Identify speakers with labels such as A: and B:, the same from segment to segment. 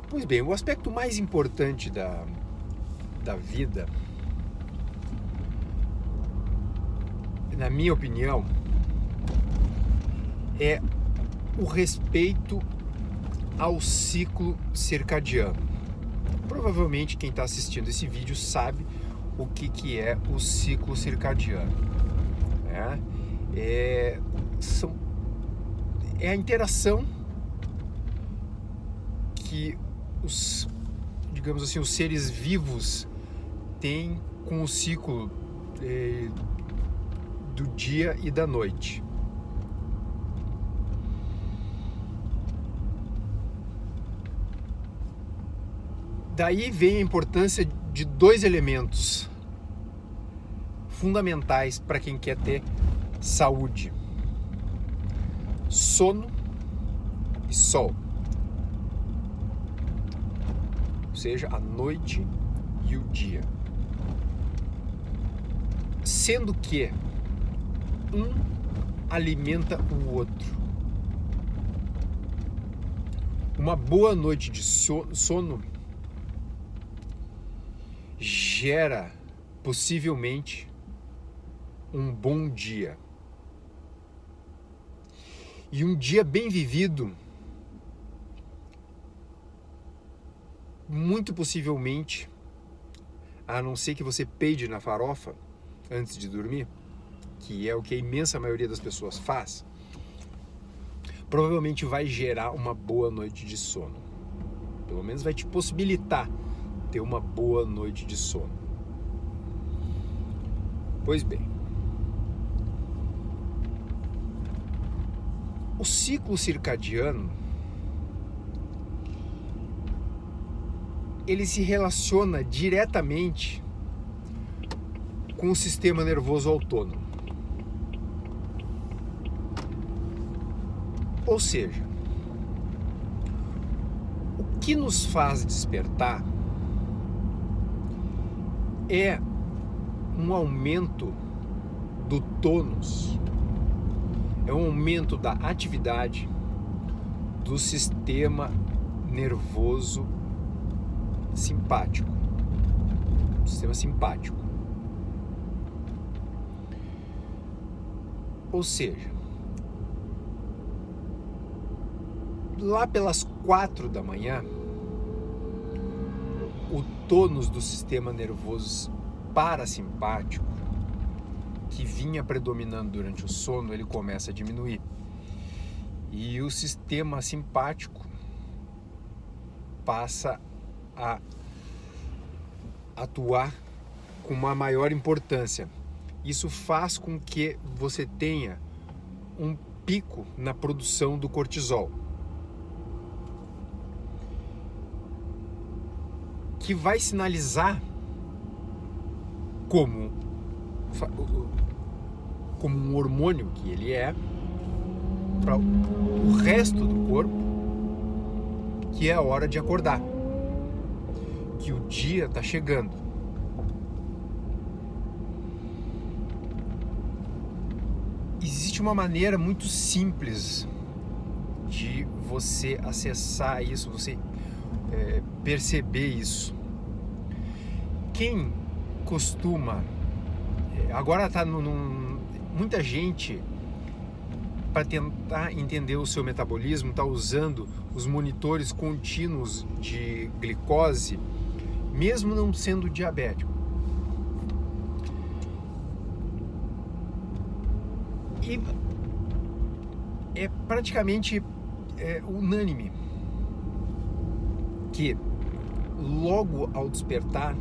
A: Pois bem, o aspecto mais importante da vida, na minha opinião, é o respeito ao ciclo circadiano. Provavelmente quem está assistindo esse vídeo sabe o que é o ciclo circadiano, né? É a interação que digamos assim, os seres vivos têm com o ciclo do dia e da noite. Daí vem a importância de dois elementos fundamentais para quem quer ter saúde: sono e sol. Ou seja, a noite e o dia. Sendo que um alimenta o outro. Uma boa noite de sono gera possivelmente um bom dia. E um dia bem vivido, muito possivelmente, a não ser que você peide na farofa antes de dormir, que é o que a imensa maioria das pessoas faz, provavelmente vai gerar uma boa noite de sono. Pelo menos vai te possibilitar ter uma boa noite de sono. Pois bem, o ciclo circadiano, ele se relaciona diretamente com o sistema nervoso autônomo. Ou seja, o que nos faz despertar é um aumento do tônus, é um aumento da atividade do sistema nervoso simpático. Sistema simpático. Ou seja, lá pelas 4 da manhã, o tônus do sistema nervoso parasimpático, que vinha predominando durante o sono, ele começa a diminuir. E o sistema simpático passa a atuar com uma maior importância. Isso faz com que você tenha um pico na produção do cortisol, que vai sinalizar como um hormônio que ele é para o resto do corpo, que é a hora de acordar, que o dia está chegando. Existe uma maneira muito simples de você acessar isso, você perceber isso. Quem costuma, agora está muita gente, para tentar entender o seu metabolismo, está usando os monitores contínuos de glicose, mesmo não sendo diabético. E é praticamente unânime que logo ao despertar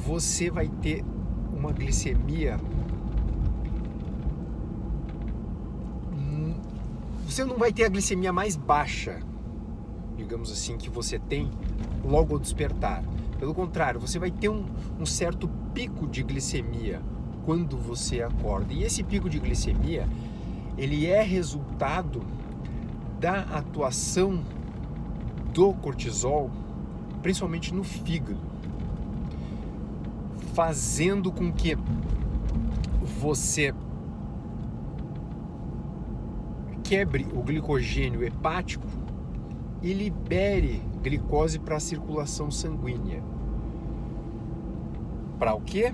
A: você vai ter uma glicemia. Você não vai ter a glicemia mais baixa, digamos assim, que você tem logo ao despertar. Pelo contrário, você vai ter um certo pico de glicemia quando você acorda. E esse pico de glicemia, ele é resultado da atuação do cortisol, principalmente no fígado, fazendo com que você quebre o glicogênio hepático e libere glicose para a circulação sanguínea. Para o quê?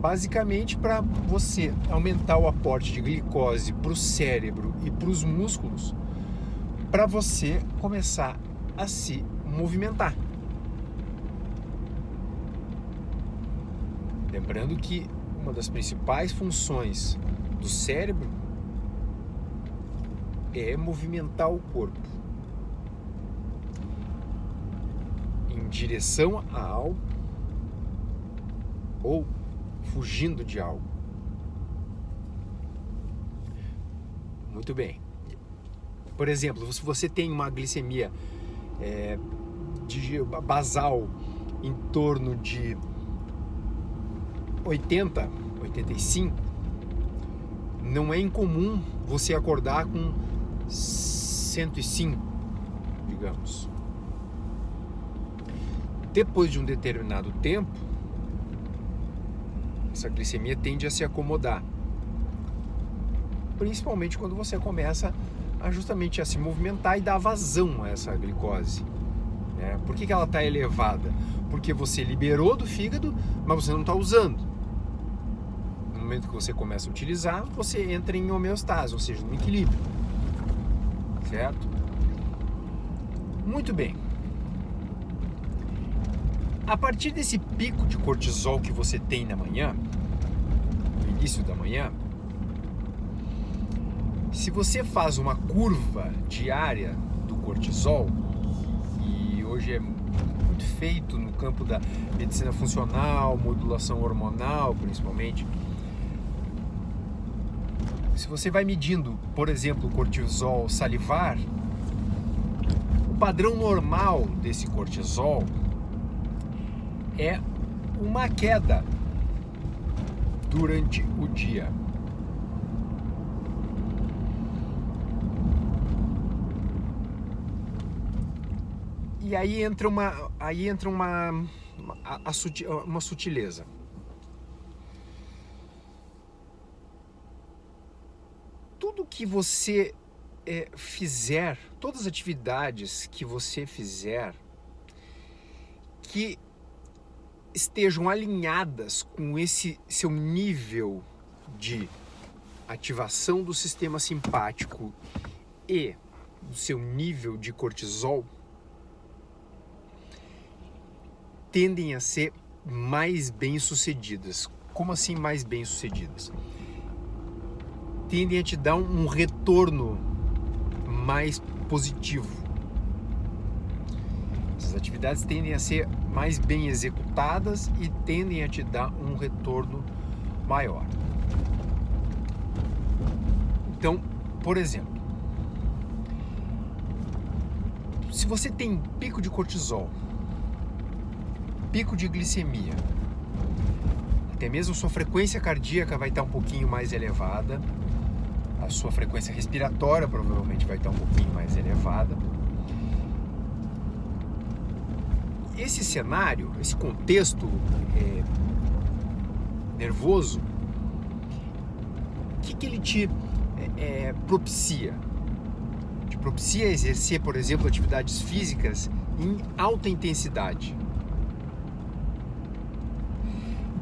A: Basicamente para você aumentar o aporte de glicose para o cérebro e para os músculos, para você começar a se movimentar. Lembrando que uma das principais funções do cérebro é movimentar o corpo em direção a algo ou fugindo de algo. Muito bem. Por exemplo, se você tem uma glicemia basal em torno de 80, 85, não é incomum você acordar com 105, digamos. Depois de um determinado tempo, essa glicemia tende a se acomodar, principalmente quando você começa justamente a se movimentar e dar vazão a essa glicose. Por que ela está elevada? Porque você liberou do fígado, mas você não está usando. No momento que você começa a utilizar, você entra em homeostase, ou seja, no equilíbrio. Certo? Muito bem. A partir desse pico de cortisol que você tem na manhã, no início da manhã, se você faz uma curva diária do cortisol, e hoje é muito feito no campo da medicina funcional, modulação hormonal principalmente, se você vai medindo, por exemplo, o cortisol salivar, o padrão normal desse cortisol é uma queda durante o dia. E aí entra uma sutileza. Tudo que você fizer, todas as atividades que você fizer que estejam alinhadas com esse seu nível de ativação do sistema simpático e do seu nível de cortisol, tendem a ser mais bem-sucedidas. Como assim mais bem-sucedidas? Tendem a te dar um retorno mais positivo. Essas atividades tendem a ser mais bem executadas e tendem a te dar um retorno maior. Então, por exemplo, se você tem pico de cortisol, pico de glicemia, até mesmo sua frequência cardíaca vai estar um pouquinho mais elevada, a sua frequência respiratória provavelmente vai estar um pouquinho mais elevada. Esse cenário, esse contexto nervoso, o que ele te propicia? Te propicia exercer, por exemplo, atividades físicas em alta intensidade.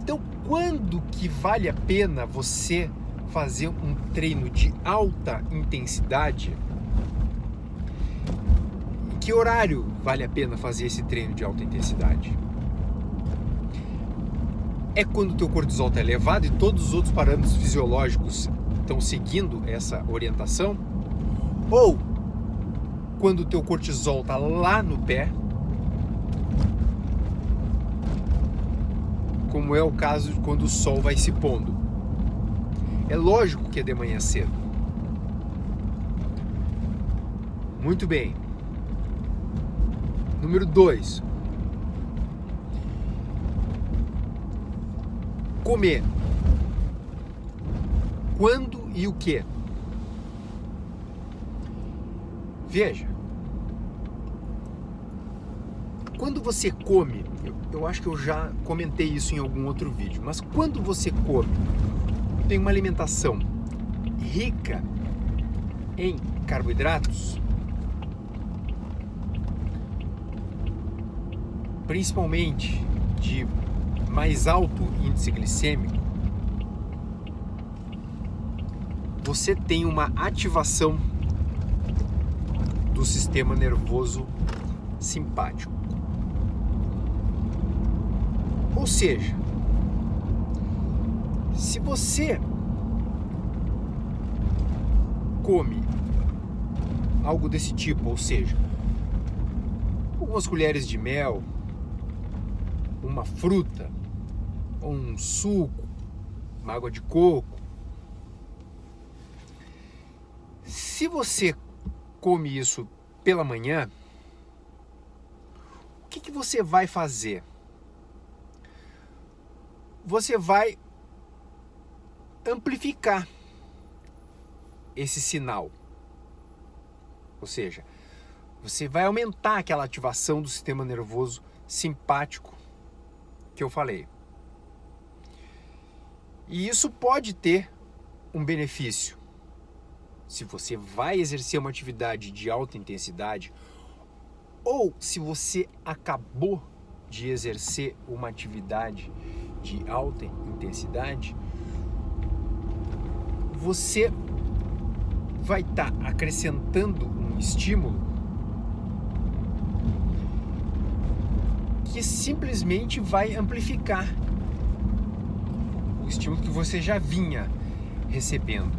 A: Então, quando que vale a pena você fazer um treino de alta intensidade? Em que horário vale a pena fazer esse treino de alta intensidade? É quando o teu cortisol está elevado e todos os outros parâmetros fisiológicos estão seguindo essa orientação? Ou quando o teu cortisol está lá no pé, como é o caso de quando o sol vai se pondo? É lógico que é de manhã cedo. Muito bem. Número 2. Comer. Quando e o que? Veja. Quando você come, eu acho que eu já comentei isso em algum outro vídeo, mas quando você come, tem uma alimentação rica em carboidratos, principalmente de mais alto índice glicêmico, você tem uma ativação do sistema nervoso simpático. Ou seja, se você come algo desse tipo, ou seja, algumas colheres de mel, uma fruta, um suco, uma água de coco, se você come isso pela manhã, o que você vai fazer? Você vai amplificar esse sinal. Ou seja, você vai aumentar aquela ativação do sistema nervoso simpático que eu falei. E isso pode ter um benefício. Se você vai exercer uma atividade de alta intensidade, ou se você acabou de exercer uma atividade de alta intensidade, você vai estar acrescentando um estímulo que simplesmente vai amplificar o estímulo que você já vinha recebendo.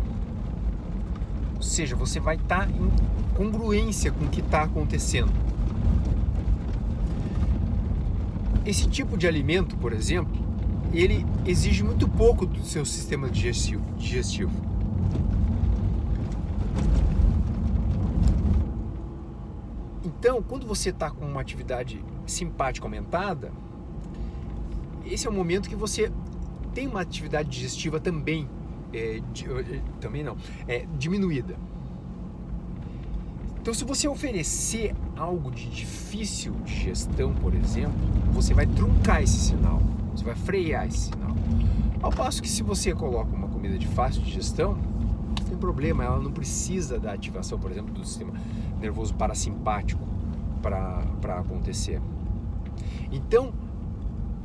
A: Ou seja, você vai estar em congruência com o que está acontecendo. Esse tipo de alimento, por exemplo, ele exige muito pouco do seu sistema digestivo. Então, quando você está com uma atividade simpática aumentada, esse é o momento que você tem uma atividade digestiva também, diminuída. Então, se você oferecer algo de difícil digestão, por exemplo, você vai truncar esse sinal, você vai frear esse sinal. Ao passo que se você coloca uma comida de fácil digestão, não tem problema, ela não precisa da ativação, por exemplo, do sistema nervoso parasimpático para acontecer. Então,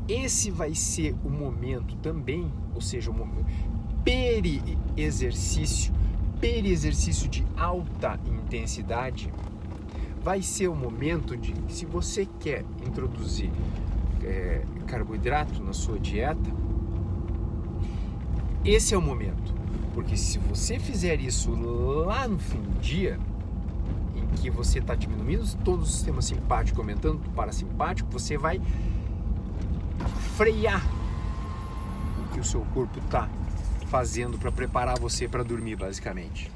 A: esse vai ser o momento também, ou seja, o momento peri-exercício de alta intensidade, vai ser o momento de, se você quer introduzir carboidrato na sua dieta, esse é o momento. Porque se você fizer isso lá no fim do dia, em que você está diminuindo todo o sistema simpático, aumentando o parasimpático, você vai frear o que o seu corpo está fazendo para preparar você para dormir, basicamente.